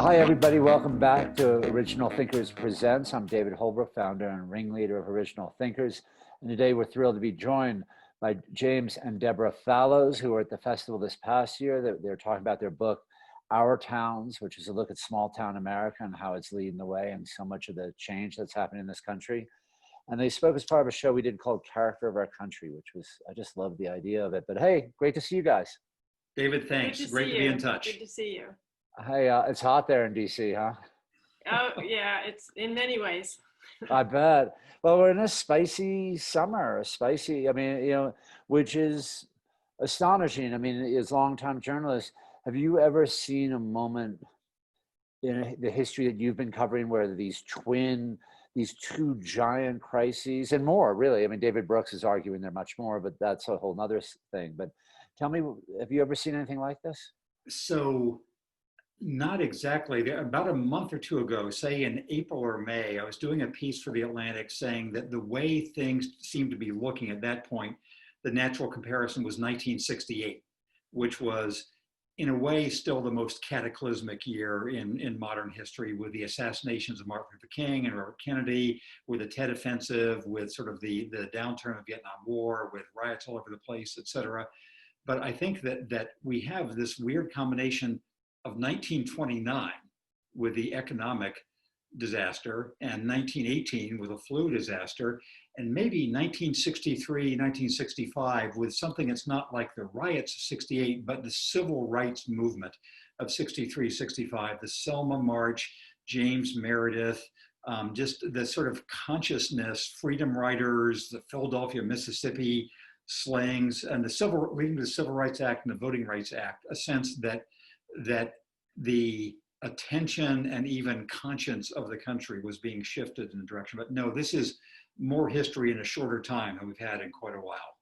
Hi, everybody. Welcome back to Original Thinkers Presents. I'm David Holbrook, founder and ringleader of Original Thinkers. And today we're thrilled to be joined by James and Deborah Fallows, who were at the festival this past year. They're talking about their book, Our Towns, which is a look at small town America and how it's leading the way and so much of the change that's happening in this country. And they spoke as part of a show we did called Character of Our Country, which was, I just love the idea of it. But hey, great to see you guys. David, thanks. Great to be in touch. Good to see you. Hey, it's hot there in DC, huh? Oh, yeah, it's in many ways. I bet. Well, we're in a spicy summer, which is astonishing. I mean, as longtime journalists, have you ever seen a moment in the history that you've been covering where these two giant crises and more, really? I mean, David Brooks is arguing they're much more, but that's a whole nother thing. But tell me, have you ever seen anything like this? So, not exactly. About a month or two ago, say in April or May, I was doing a piece for The Atlantic saying that the way things seemed to be looking at that point, the natural comparison was 1968, which was in a way still the most cataclysmic year in modern history, with the assassinations of Martin Luther King and Robert Kennedy, with the Tet Offensive, with sort of the downturn of the Vietnam War, with riots all over the place, et cetera. But I think that we have this weird combination of 1929 with the economic disaster, and 1918 with a flu disaster, and maybe 1963, 1965 with something that's not like the riots of 68, but the civil rights movement of 63, 65, the Selma March, James Meredith, just the sort of consciousness, freedom riders, the Philadelphia, Mississippi slayings, and leading to the Civil Rights Act and the Voting Rights Act, a sense that the attention and even conscience of the country was being shifted in a direction. But no, this is more history in a shorter time than we've had in quite a while.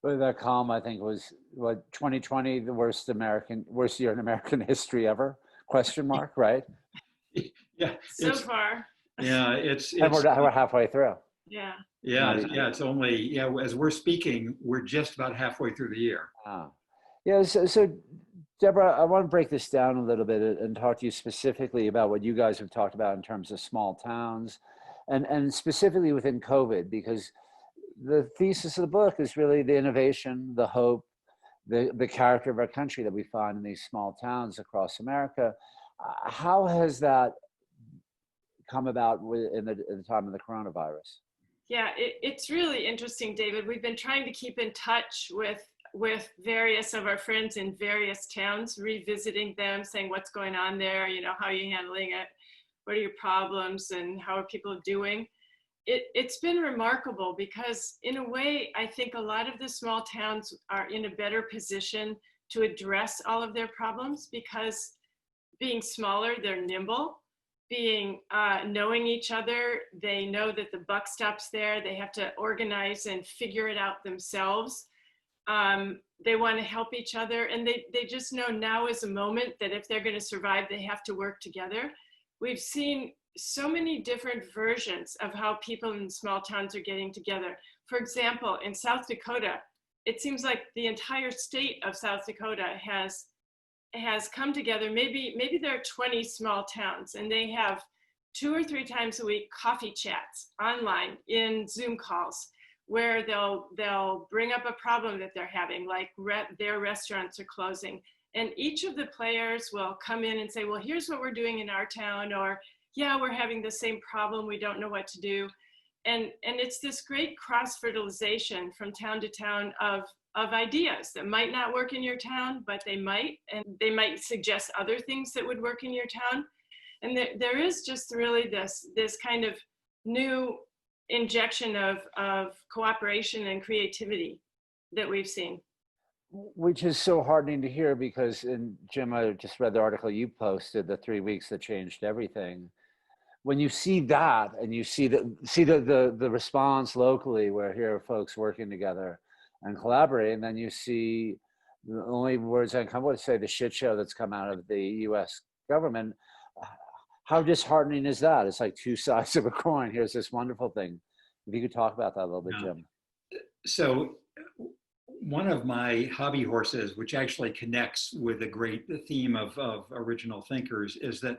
Well, that calm, I think, was 2020, the worst year in American history ever? Question mark, right? Yeah. So far. Yeah, and we're halfway through. Yeah. It's only, as we're speaking, we're just about halfway through the year. So Deborah, I want to break this down a little bit and talk to you specifically about what you guys have talked about in terms of small towns and specifically within COVID, because the thesis of the book is really the innovation, the hope, the character of our country that we find in these small towns across America. How has that come about in the time of the coronavirus? Yeah, it's really interesting, David. We've been trying to keep in touch with various of our friends in various towns, revisiting them, saying what's going on there, how are you handling it, what are your problems, and how are people doing. It's been remarkable because in a way, I think a lot of the small towns are in a better position to address all of their problems because being smaller, they're nimble. Being knowing each other, they know that the buck stops there. They have to organize and figure it out themselves. They want to help each other, and they just know now is a moment that if they're going to survive, they have to work together. We've seen so many different versions of how people in small towns are getting together. For example, in South Dakota, it seems like the entire state of South Dakota has come together. Maybe there are 20 small towns, and they have 2 or 3 times a week coffee chats online in Zoom calls, where they'll bring up a problem that they're having, like their restaurants are closing. And each of the players will come in and say, well, here's what we're doing in our town, or yeah, we're having the same problem, we don't know what to do. And it's this great cross-fertilization from town to town of ideas that might not work in your town, but they might, and they might suggest other things that would work in your town. And there is just really this kind of new injection of cooperation and creativity that we've seen. Which is so heartening to hear because, Jim, I just read the article you posted, the 3 weeks that changed everything. When you see that and you see the response locally, where here are folks working together and collaborating, then you see the only words I come would say the shit show that's come out of the U.S. government. How disheartening is that? It's like two sides of a coin. Here's this wonderful thing. If you could talk about that a little bit, Jim. So one of my hobby horses, which actually connects with the great theme of original thinkers, is that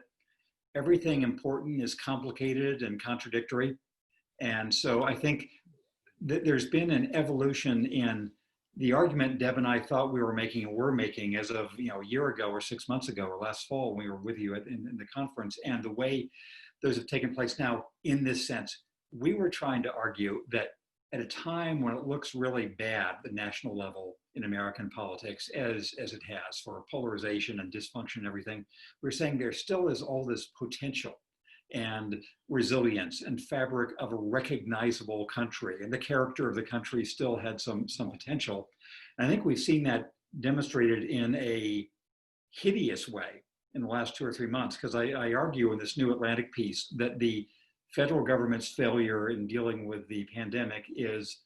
everything important is complicated and contradictory. And so I think that there's been an evolution in the argument Deb and I thought we were making and were making as of a year ago or 6 months ago or last fall when we were with you in the conference, and the way those have taken place now in this sense. We were trying to argue that at a time when it looks really bad at the national level in American politics, as it has for polarization and dysfunction and everything, we're saying there still is all this potential and resilience and fabric of a recognizable country, and the character of the country still had some potential. And I think we've seen that demonstrated in a hideous way in the last 2 or 3 months, because I argue in this New Atlantic piece that the federal government's failure in dealing with the pandemic is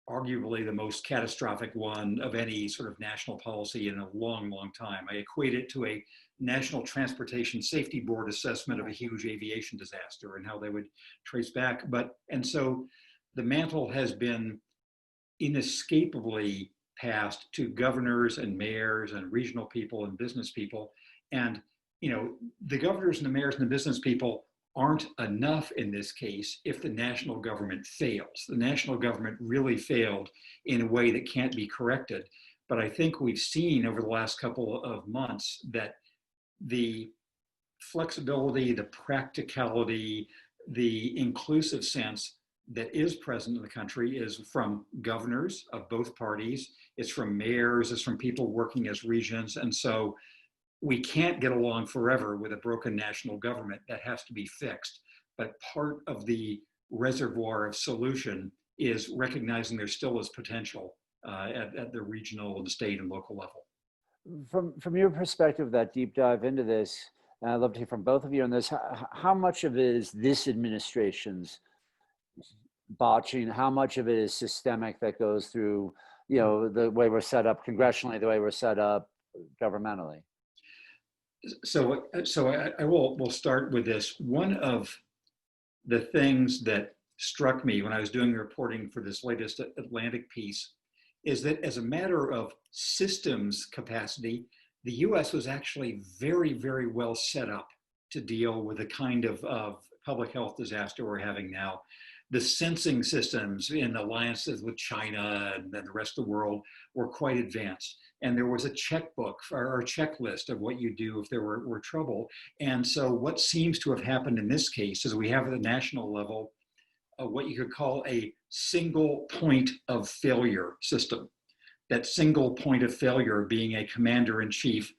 arguably the most catastrophic one of any sort of national policy in a long, long time. I equate it to a National Transportation Safety Board assessment of a huge aviation disaster and how they would trace back. And so the mantle has been inescapably passed to governors and mayors and regional people and business people. And, the governors and the mayors and the business people aren't enough in this case if the national government fails. The national government really failed in a way that can't be corrected. But I think we've seen over the last couple of months that the flexibility, the practicality, the inclusive sense that is present in the country is from governors of both parties, it's from mayors, it's from people working as regions. And so we can't get along forever with a broken national government. That has to be fixed. But part of the reservoir of solution is recognizing there still is potential at the regional and state and local level. From your perspective, that deep dive into this, and I'd love to hear from both of you on this, how much of it is this administration's botching? How much of it is systemic that goes through, the way we're set up congressionally, the way we're set up governmentally? So I will start with this. One of the things that struck me when I was doing the reporting for this latest Atlantic piece is that as a matter of systems capacity, the US was actually very, very well set up to deal with the kind of public health disaster we're having now. The sensing systems in alliances with China and the rest of the world were quite advanced. And there was a checkbook or a checklist of what you do if there were trouble. And so what seems to have happened in this case is we have at the national level what you could call a single point of failure system. That single point of failure being a commander-in-chief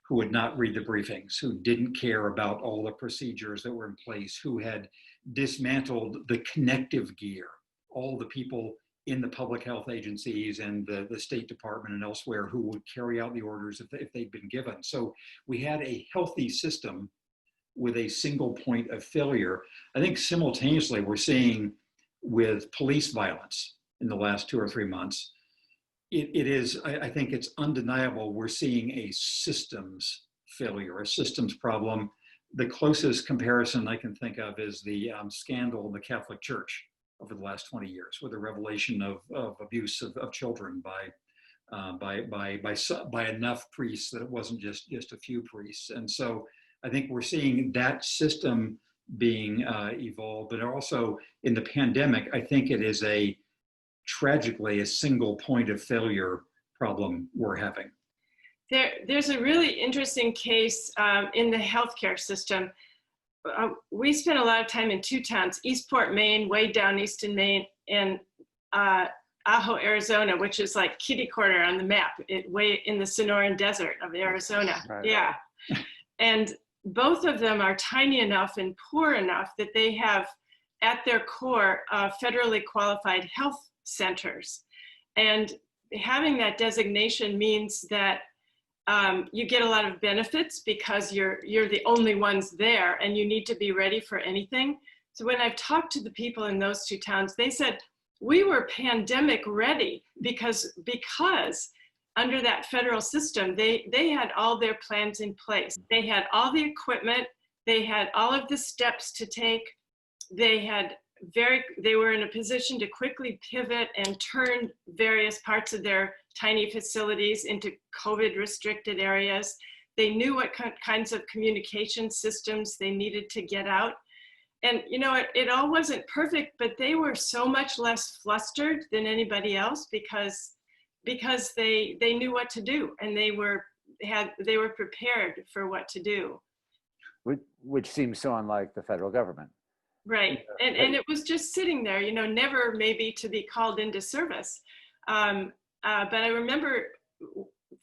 who would not read the briefings, who didn't care about all the procedures that were in place, who had dismantled the connective gear, all the people in the public health agencies and the State Department and elsewhere who would carry out the orders if they'd been given. So we had a healthy system with a single point of failure. I think simultaneously we're seeing with police violence in the last 2 or 3 months, I think it's undeniable we're seeing a systems failure, a systems problem. The closest comparison I can think of is the scandal in the Catholic Church over the last 20 years, with the revelation of abuse of children by enough priests that it wasn't just a few priests. And so I think we're seeing that system being evolved, but also in the pandemic, I think it is tragically a single point of failure problem we're having. There's a really interesting case in the healthcare system. We spent a lot of time in 2 towns, Eastport, Maine, way down east in Maine, and Ajo, Arizona, which is like kitty corner on the map, way in the Sonoran Desert of Arizona. Right. Yeah. And both of them are tiny enough and poor enough that they have at their core federally qualified health centers. And having that designation means that you get a lot of benefits because you're the only ones there and you need to be ready for anything. So when I've talked to the people in those 2 towns, they said, we were pandemic ready because under that federal system, they had all their plans in place. They had all the equipment, they had all of the steps to take. They were in a position to quickly pivot and turn various parts of their tiny facilities into COVID restricted areas. They knew what kinds of communication systems they needed to get out. And, you know, it all wasn't perfect, but they were so much less flustered than anybody else because they knew what to do, and they were prepared for what to do. Which seems so unlike the federal government. Right. And it was just sitting there, you know, never maybe to be called into service. But I remember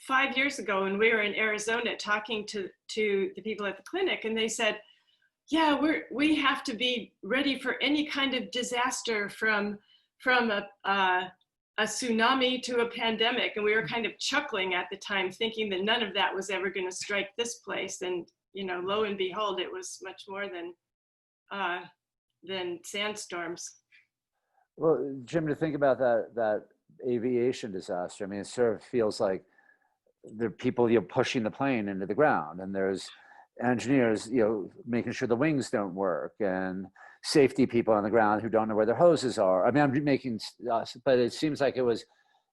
5 years ago when we were in Arizona talking to the people at the clinic, and they said, yeah, we have to be ready for any kind of disaster from a tsunami to a pandemic. And we were kind of chuckling at the time, thinking that none of that was ever going to strike this place. And, you know, lo and behold, it was much more than sandstorms. Well, Jim, to think about that aviation disaster, I mean, it sort of feels like there are people, you know, pushing the plane into the ground, and there's engineers, you know, making sure the wings don't work, and safety people on the ground who don't know where their hoses are. I mean, I'm making, but it seems like it was,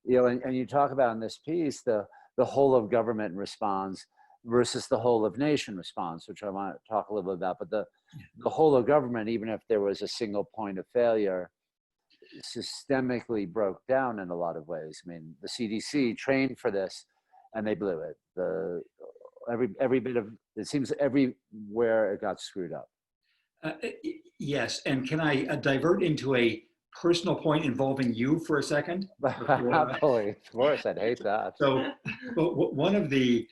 you know, and you talk about in this piece, the whole of government responds versus the whole of nation response, which I want to talk a little bit about. But the whole of government, even if there was a single point of failure, systemically broke down in a lot of ways. I mean, the CDC trained for this, and they blew it. Every bit of it seems everywhere it got screwed up. Yes, and can I divert into a personal point involving you for a second? Boy, of course, I'd hate that. So, but one of the,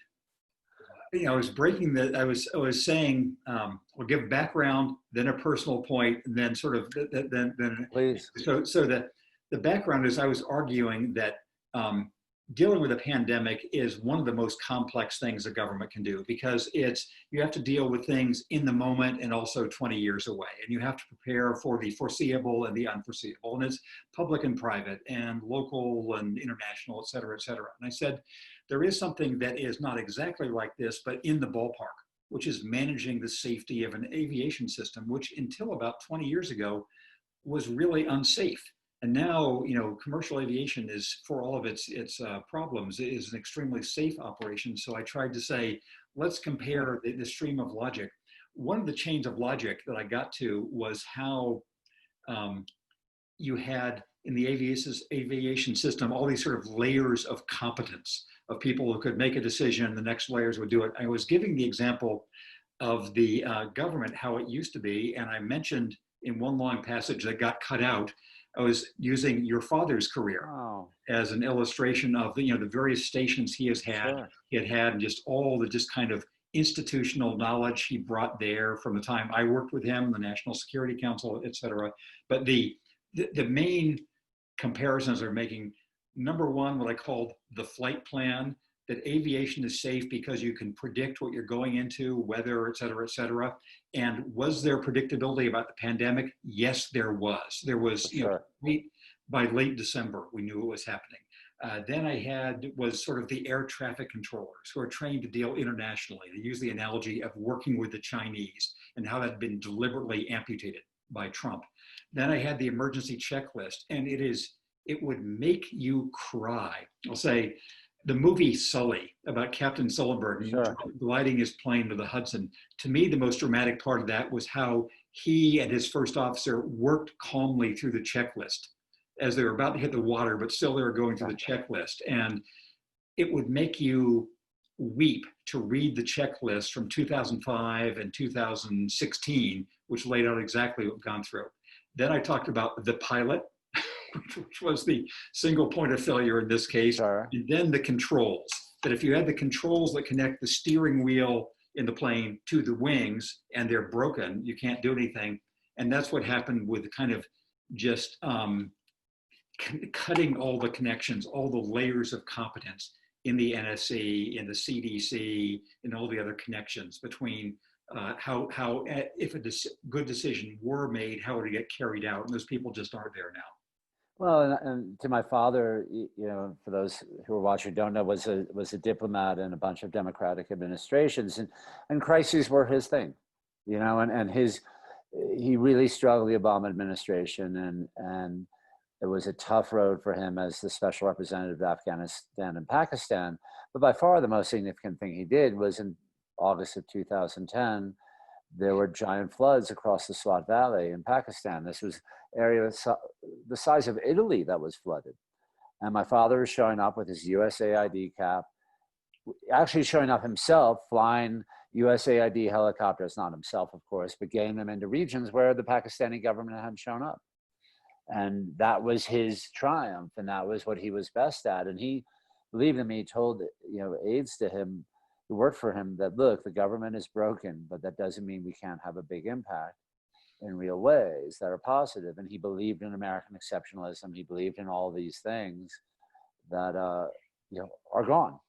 you know, I was breaking the. I was saying, we'll give background, then a personal point, and then sort of then. Please. So the background is I was arguing that. Dealing with a pandemic is one of the most complex things a government can do, because you have to deal with things in the moment and also 20 years away, and you have to prepare for the foreseeable and the unforeseeable, and it's public and private and local and international, et cetera, et cetera. And I said, there is something that is not exactly like this, but in the ballpark, which is managing the safety of an aviation system, which until about 20 years ago was really unsafe. And now, you know, commercial aviation is, for all of its problems, is an extremely safe operation. So I tried to say, let's compare the stream of logic. One of the chains of logic that I got to was how you had in the aviation system all these sort of layers of competence of people who could make a decision, the next layers would do it. I was giving the example of the government, how it used to be, and I mentioned in one long passage that got cut out, I was using your father's career as an illustration of the, you know, the various stations he has had. Sure. He had just all the just kind of institutional knowledge he brought there from the time I worked with him, the National Security Council, et cetera. But the main comparisons are making, number one, what I called the flight plan, that aviation is safe because you can predict what you're going into, weather, et cetera, et cetera. And was there predictability about the pandemic? Yes, there was. There was, you know, by late December, we knew it was happening. Then I was sort of the air traffic controllers who are trained to deal internationally. They use the analogy of working with the Chinese and how that had been deliberately amputated by Trump. Then I had the emergency checklist, and it would make you cry. I'll say, the movie Sully about Captain Sullenberg, sure, gliding his plane to the Hudson. To me, the most dramatic part of that was how he and his first officer worked calmly through the checklist as they were about to hit the water, but still they were going through the checklist. And it would make you weep to read the checklist from 2005 and 2016, which laid out exactly what we've gone through. Then I talked about the pilot, which was the single point of failure in this case, sure, and then the controls, that if you had the controls that connect the steering wheel in the plane to the wings and they're broken, you can't do anything. And that's what happened with kind of just cutting all the connections, all the layers of competence in the NSC, in the CDC, and all the other connections between how if a good decision were made, how would it get carried out? And those people just aren't there now. Well, and to my father, you know, for those who are watching don't know, was a diplomat in a bunch of Democratic administrations, and crises were his thing, you know, and he really struggled with the Obama administration, and It was a tough road for him as the special representative of Afghanistan and Pakistan. But by far the most significant thing he did was in August of 2010, there were giant floods across the Swat Valley in Pakistan. This was area the size of Italy that was flooded. And my father was showing up with his USAID cap, actually showing up himself, flying USAID helicopters, not himself, of course, but getting them into regions where the Pakistani government hadn't shown up. And that was his triumph, and that was what he was best at. And he believed in me. He told aides to him who worked for him that, look, the government is broken, but that doesn't mean we can't have a big impact in real ways that are positive. And he believed in American exceptionalism. He believed in all these things that are gone.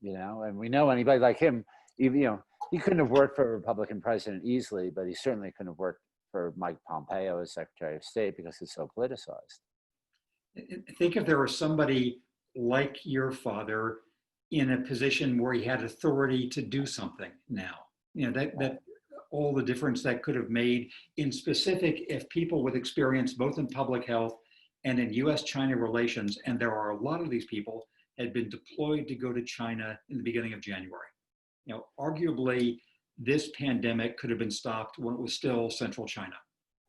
And we know anybody like him. He couldn't have worked for a Republican president easily, but he certainly couldn't have worked for Mike Pompeo as Secretary of State because it's so politicized. I think if there was somebody like your father in a position where he had authority to do something now, that all the difference that could have made in specific, if people with experience both in public health and in US-China relations, and there are a lot of these people, had been deployed to go to China in the beginning of January. Arguably, this pandemic could have been stopped when it was still central China,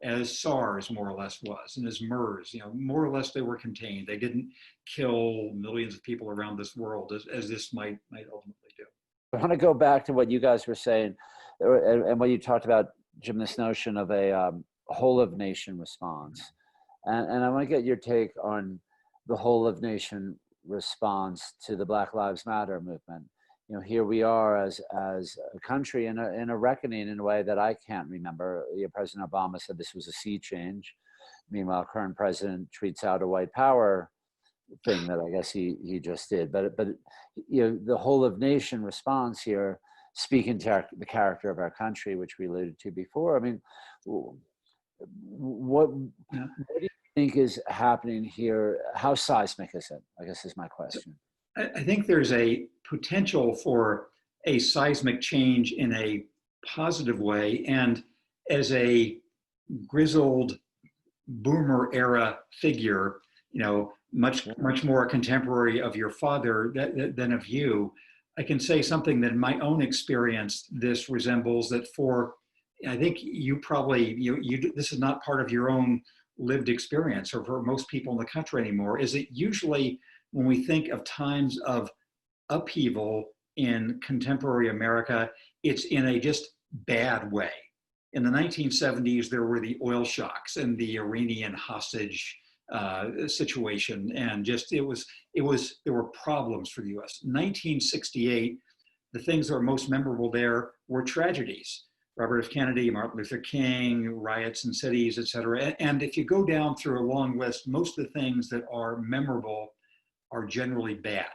as SARS more or less was, and as MERS, more or less they were contained. They didn't kill millions of people around this world as this might ultimately do. I want to go back to what you guys were saying and what you talked about, Jim, this notion of a whole of nation response. And I want to get your take on the whole of nation response to the Black Lives Matter movement. Here we are as a country in a reckoning in a way that I can't remember. President Obama said this was a sea change. Meanwhile, current president tweets out a white power thing that I guess he just did. But the whole of nation response here, speaking to the character of our country, which we alluded to before. I mean, what do you think is happening here? How seismic is it? I guess is my question. I think there's a potential for a seismic change in a positive way. And as a grizzled boomer era figure, much more contemporary of your father than of you, I can say something that in my own experience, this resembles that I think you probably, this is not part of your own lived experience, or for most people in the country anymore, is it usually when we think of times of upheaval in contemporary America, it's in a just bad way. In the 1970s, there were the oil shocks and the Iranian hostage situation, and there were problems for the U.S. 1968, the things that were most memorable there were tragedies. Robert F. Kennedy, Martin Luther King, riots in cities, et cetera. And if you go down through a long list, most of the things that are memorable are generally bad.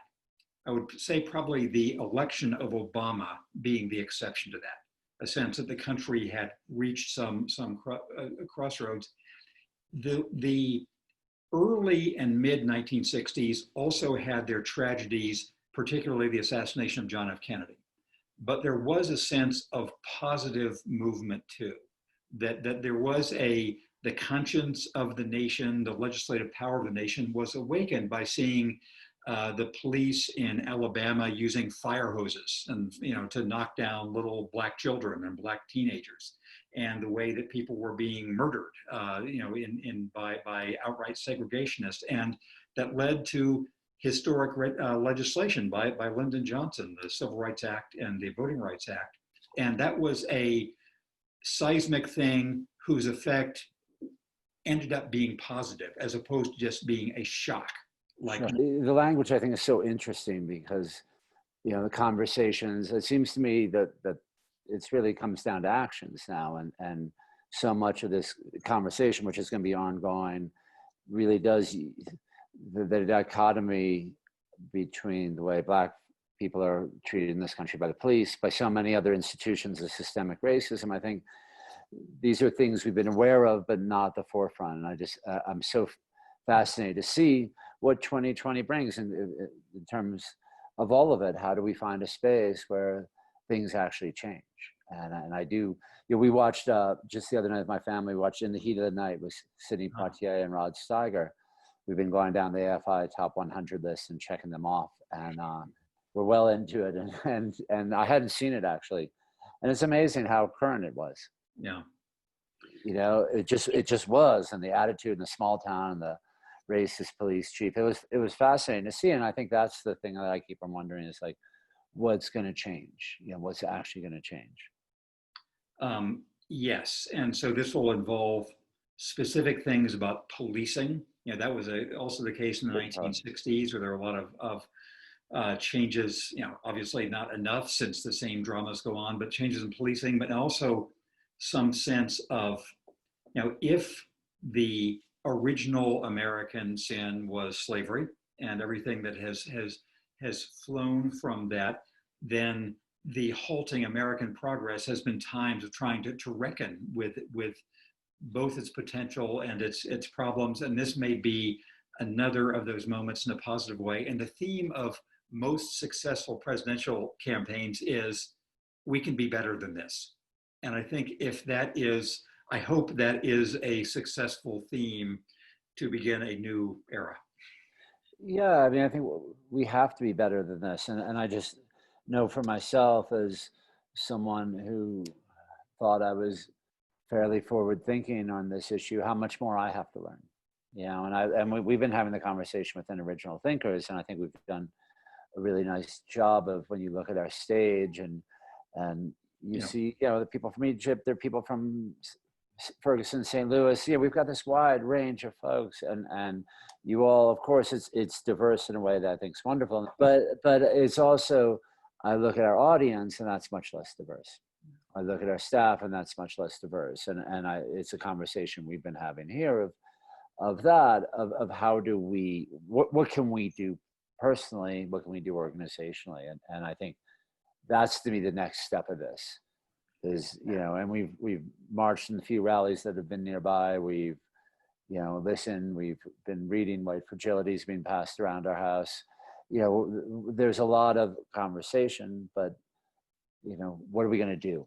I would say probably the election of Obama being the exception to that, a sense that the country had reached some crossroads. The early and mid 1960s also had their tragedies, particularly the assassination of John F. Kennedy. But there was a sense of positive movement too, that there was the conscience of the nation, the legislative power of the nation was awakened by seeing the police in Alabama using fire hoses and to knock down little black children and black teenagers, and the way that people were being murdered, by outright segregationists, and that led to historic legislation by Lyndon Johnson, the Civil Rights Act and the Voting Rights Act, and that was a seismic thing whose effect ended up being positive as opposed to just being a shock. Sure. The language I think is so interesting because, the conversations, it seems to me that it's really comes down to actions now, and so much of this conversation, which is going to be ongoing, really does the dichotomy between the way Black people are treated in this country by the police, by so many other institutions of systemic racism. I think these are things we've been aware of, but not the forefront. And I'm so fascinated to see what 2020 brings in terms of all of it. How do we find a space where things actually change? And I do, we watched just the other night with my family, watched In the Heat of the Night with Sidney Poitier and Rod Steiger. we've been going down the AFI top 100 list and checking them off, and we're well into it. And I hadn't seen it actually, and it's amazing how current it was. Yeah. You know, it just was, and the attitude in the small town, and the racist police chief. It was fascinating to see, and I think that's the thing that I keep on wondering is like, what's going to change? You know, what's actually going to change? Yes, and so this will involve specific things about policing. You know, that was also the case in the 1960s, where there were a lot of changes. You know, obviously not enough since the same dramas go on, but changes in policing, but also some sense of, you know, if the original American sin was slavery and everything that has flown from that, then the halting American progress has been times of trying to reckon with both its potential and its problems. And this may be another of those moments in a positive way. And the theme of most successful presidential campaigns is, we can be better than this. And I think if that is, I hope that is a successful theme to begin a new era. Yeah, I mean, I think we have to be better than this. And I just know for myself, as someone who thought I was fairly forward thinking on this issue, how much more I have to learn. You know, we've been having the conversation within original thinkers, and I think we've done a really nice job of, when you look at our stage and you see, you know, the people from Egypt, there are people from Ferguson, St. Louis. Yeah, we've got this wide range of folks, and you all, of course, it's diverse in a way that I think is wonderful. But it's also, I look at our audience, and that's much less diverse. I look at our staff, and that's much less diverse. And it's a conversation we've been having here of how do we, what can we do personally, what can we do organizationally, and I think that's, to me, the next step of this is, you know, and we've marched in a few rallies that have been nearby. We've, you know, listened, we've been reading White Fragility is being passed around our house. You know, there's a lot of conversation, but, you know, what are we going to do?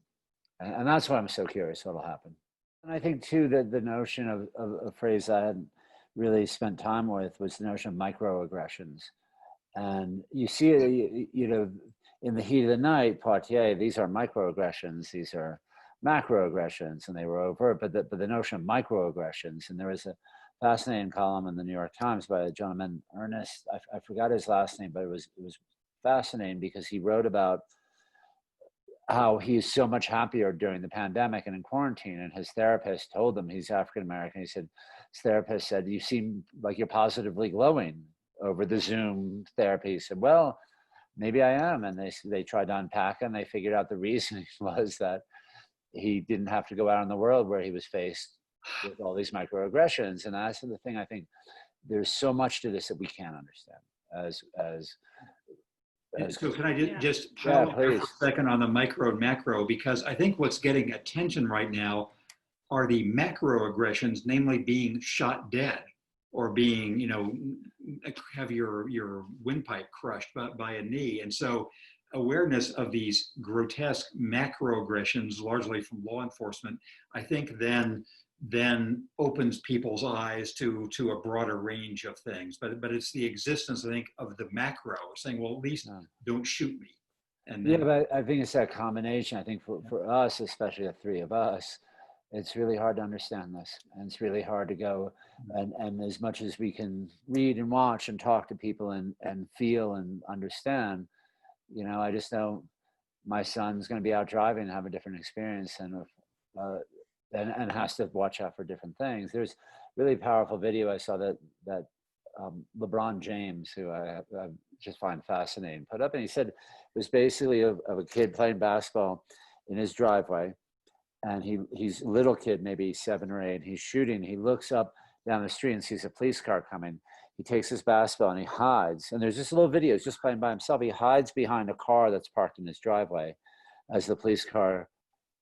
And that's why I'm so curious what'll happen. And I think too that the notion of a phrase I hadn't really spent time with was the notion of microaggressions. And you see it, you know, in the heat of the night, Poitier, these are microaggressions, these are macroaggressions, and they were overt, but the notion of microaggressions, and there was a fascinating column in the New York Times by a gentleman, Ernest, I forgot his last name, but it was fascinating because he wrote about how he's so much happier during the pandemic and in quarantine, and his therapist told him, he's African-American, he said, his therapist said, you seem like you're positively glowing over the Zoom therapy. He said, well, maybe I am. And they tried to unpack it, and they figured out the reason was that he didn't have to go out in the world where he was faced with all these microaggressions. And that's the thing, I think there's so much to this that we can't understand so can I just pile up there for a second on the micro and macro, because I think what's getting attention right now are the macroaggressions, namely being shot dead or being, you know, have your windpipe crushed by a knee. And so awareness of these grotesque macroaggressions, largely from law enforcement, I think then opens people's eyes to a broader range of things. But it's the existence, I think, of the macro, saying, well, at least don't shoot me. And then, but I think it's that combination. I think for us, especially the three of us, it's really hard to understand this, and it's really hard to go and as much as we can read and watch and talk to people and feel and understand, you know, I just know my son's going to be out driving and have a different experience, and has to watch out for different things. There's really powerful video I saw that Lebron James, who I just find fascinating, put up, and he said it was basically of a kid playing basketball in his driveway. And he's a little kid, maybe 7 or 8. He's shooting. He looks up down the street and sees a police car coming. He takes his basketball and he hides. And there's this little video. He's just playing by himself. He hides behind a car that's parked in his driveway as the police car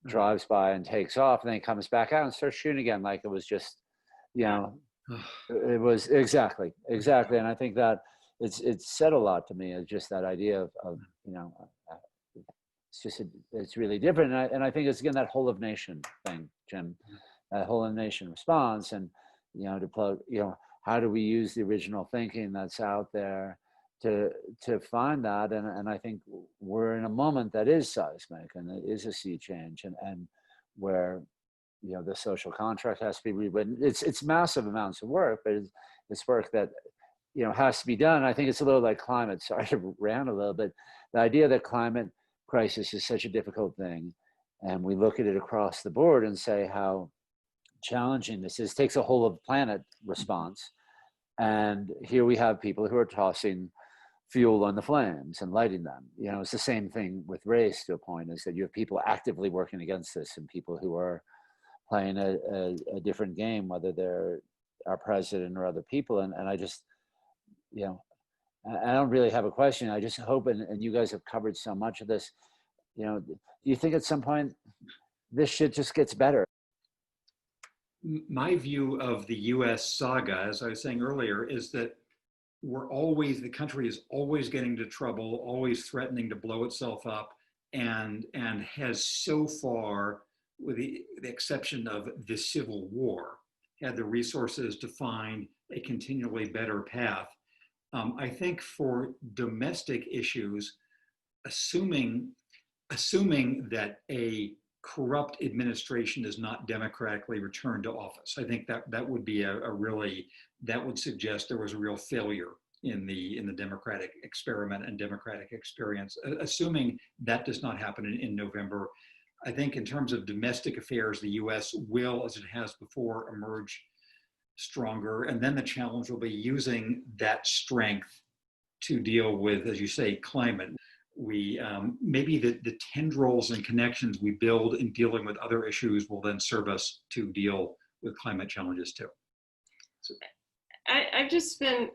drives by and takes off. And then he comes back out and starts shooting again, like it was just, you know, it was exactly. And I think that it's said a lot to me. It's just that idea of you know. It's really different, and I think it's again that whole of nation thing, Jim. That whole of nation response, and you know, to plug, you know, how do we use the original thinking that's out there to find that? And I think we're in a moment that is seismic, and it is a sea change, and where, you know, the social contract has to be rewritten. It's massive amounts of work, but it's work that, you know, has to be done. I think it's a little like climate. Sorry to rant a little bit. The idea that climate crisis is such a difficult thing, and we look at it across the board and say how challenging this is. It takes a whole of planet response, and here we have people who are tossing fuel on the flames and lighting them. You know, it's the same thing with race to a point, is that you have people actively working against this and people who are playing a different game, whether they're our president or other people. And I just, you know, I don't really have a question. I just hope, and you guys have covered so much of this, you know, do you think at some point this shit just gets better? My view of the US saga, as I was saying earlier, is that the country is always getting into trouble, always threatening to blow itself up, and has so far, with the exception of the Civil War, had the resources to find a continually better path. I think for domestic issues, assuming that a corrupt administration is not democratically returned to office, I think that would be that would suggest there was a real failure in the democratic experiment and democratic experience. Assuming that does not happen in November, I think in terms of domestic affairs, the US will, as it has before, emerge stronger. And then the challenge will be using that strength to deal with, as you say, climate. We maybe the tendrils and connections we build in dealing with other issues will then serve us to deal with climate challenges too. So. I've just been,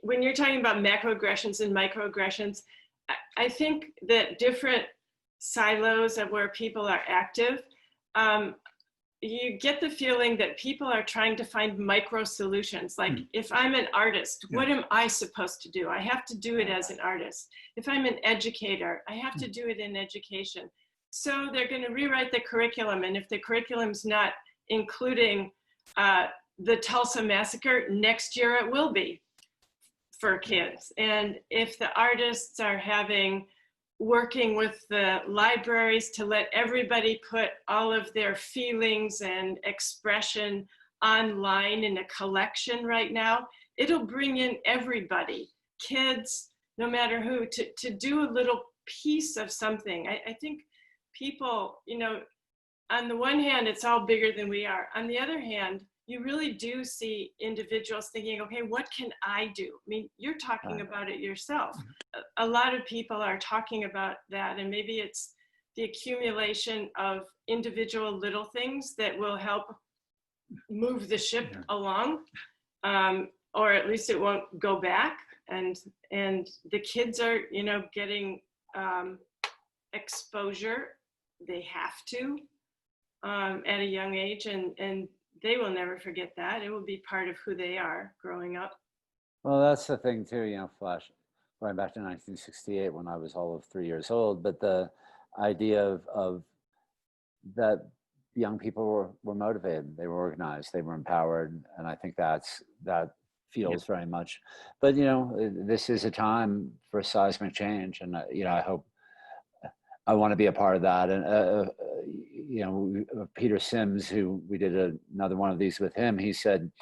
when you're talking about macroaggressions and microaggressions, I think that different silos of where people are active, you get the feeling that people are trying to find micro solutions. Like, if I'm an artist, what am I supposed to do? I have to do it as an artist. If I'm an educator, I have to do it in education. So they're going to rewrite the curriculum. And if the curriculum's not including the Tulsa massacre, next year it will be for kids. And if the artists are working with the libraries to let everybody put all of their feelings and expression online in a collection right now, it'll bring in everybody, kids, no matter who, to do a little piece of something. I think people, you know, on the one hand, it's all bigger than we are. On the other hand, you really do see individuals thinking, okay, what can I do? I mean, you're talking about it yourself. A lot of people are talking about that, and maybe it's the accumulation of individual little things that will help move the ship along, or at least it won't go back. And the kids are, you know, getting exposure. They have to at a young age, and they will never forget that. It will be part of who they are growing up. Well, that's the thing too, you know, going back to 1968 when I was all of 3 years old, but the idea of that young people were motivated, they were organized, they were empowered, and I think that feels very much. But, you know, this is a time for seismic change, and, you know, I want to be a part of that. And, you know, Peter Sims, who we did another one of these with him, he said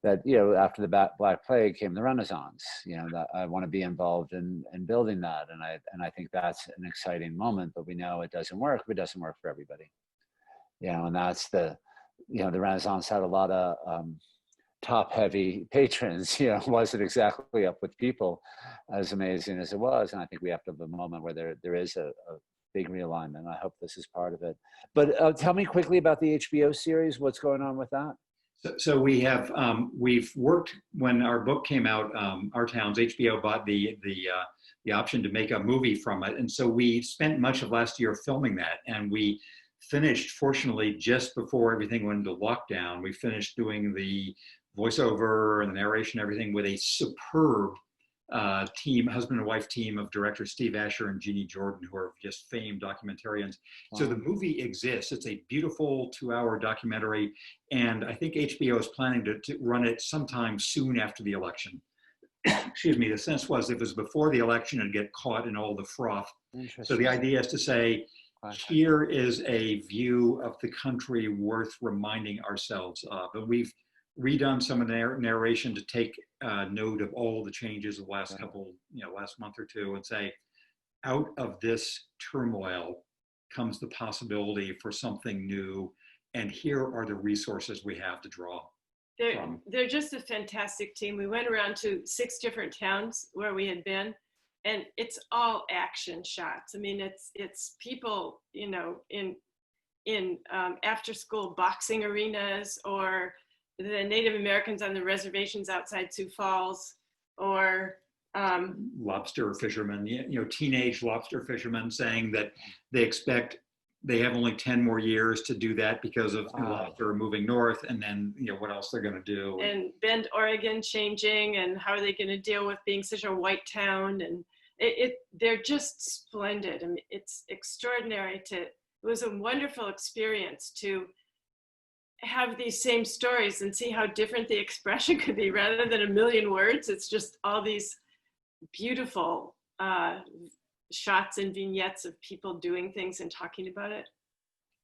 that, you know, after the Black Plague came the Renaissance, you know, that I want to be involved in building that. And I think that's an exciting moment, but we know it doesn't work. It doesn't work for everybody, you know, and that's you know, the Renaissance had a lot of top heavy patrons, you know, wasn't exactly up with people as amazing as it was. And I think we have to have a moment where there is a big realignment. I hope this is part of it. But tell me quickly about the HBO series. What's going on with that? So we have we've worked, when our book came out, Our Towns, HBO bought the option to make a movie from it, and so we spent much of last year filming that, and we finished, fortunately, just before everything went into lockdown. We finished doing the voiceover and the narration, everything, with a superb husband and wife team of directors Steve Asher and Jeannie Jordan, who are just famed documentarians. Wow. So the movie exists. It's a beautiful 2-hour documentary, and I think HBO is planning to run it sometime soon after the election. Excuse me. The sense was if it was before the election, it'd get caught in all the froth. So the idea is to say, here is a view of the country worth reminding ourselves of. And we've redone some of the narration to take note of all the changes of the last couple, last month or two, and say, out of this turmoil comes the possibility for something new. And here are the resources we have to draw. They're just a fantastic team. We went around to 6 different towns where we had been, and it's all action shots. I mean, it's people, in after school boxing arenas, or the Native Americans on the reservations outside Sioux Falls, or lobster fishermen, teenage lobster fishermen saying that they have only 10 more years to do that because of lobster moving north, and then what else they're going to do. And Bend, Oregon changing, and how are they going to deal with being such a white town? And they're just splendid. I mean, it's extraordinary it was a wonderful experience to have these same stories and see how different the expression could be. Rather than a million words, it's just all these beautiful shots and vignettes of people doing things and talking about it.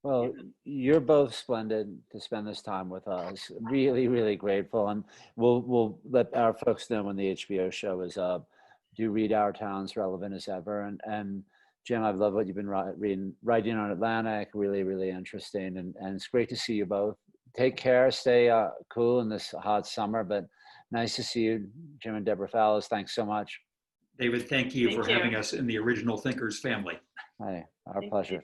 Well, you're both splendid to spend this time with us. Really, really grateful. And we'll let our folks know when the HBO show is up. Do read Our Town's relevant as ever. And Jim, I've loved what you've been writing on Atlantic. Really, really interesting. And it's great to see you both. Take care. Stay cool in this hot summer. But nice to see you, Jim and Deborah Fallows. Thanks so much. David, thank you for having us in the Original Thinkers family. Hey, our pleasure.